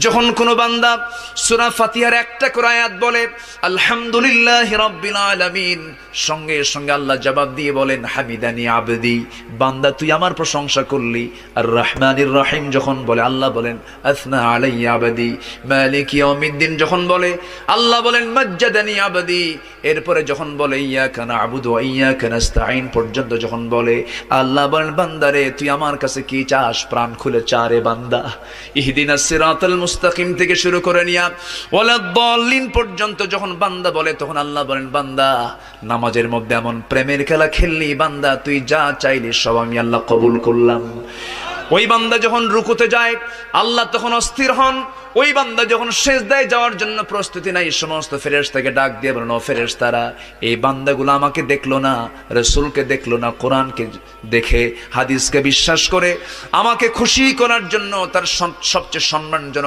যখন কোনো বান্দা সূরা ফাতিহার একটা করে আয়াত বলে আলহামদুলিল্লাহি রাব্বিল আলামিন, সঙ্গে সঙ্গে আল্লাহ জবাব দিয়ে বলেন হামিদানি আবদি, বান্দা তুই আমার প্রশংসা করলি। আর রহমানির রহিম যখন বলে আল্লাহ বলেন আসনা আলাইয়া আবদি। মালিক ইয়াউমিদ্দিন যখন বলে আল্লাহ বলেন মাজ্জাদানি আবদি। এরপরে যখন বলে ইয়াকা না'বুদু ওয়া ইয়াকা নাস্তাঈন পর্যন্ত যখন বলে আল্লাহ বলেন বান্দারে তুই আমার কাছে কি চাস, প্রাণ খুলে চা রে বান্দা। ইহদিনাস সিরাতাল মুস্তাকিম থেকে শুরু করে নিয়া ওয়ালাদ-দাল্লিন পর্যন্ত যখন বান্দা বলে তখন আল্লাহ বলেন বান্দা নামাজের মধ্যে এমন প্রেমের খেলা খেললি বান্দা, তুই যা চাইলি সব আমি আল্লাহ কবুল করলাম। ওই বান্দা যখন রুকুতে যায় আল্লাহ তখন অস্থির হন। ওই বান্দা যখন সিজদায় যাওয়ার জন্য প্রস্তুতি নাই, সমস্ত ফেরেশতাকে ডাক দিয়ে বলেন ও ফেরেশতারা, এই বান্দাগুলো আমাকে দেখলো না, রাসূলকে দেখলো না, কোরআনকে দেখে হাদিসকে বিশ্বাস করে আমাকে খুশি করার জন্য তার সবচেয়ে সম্মানজনক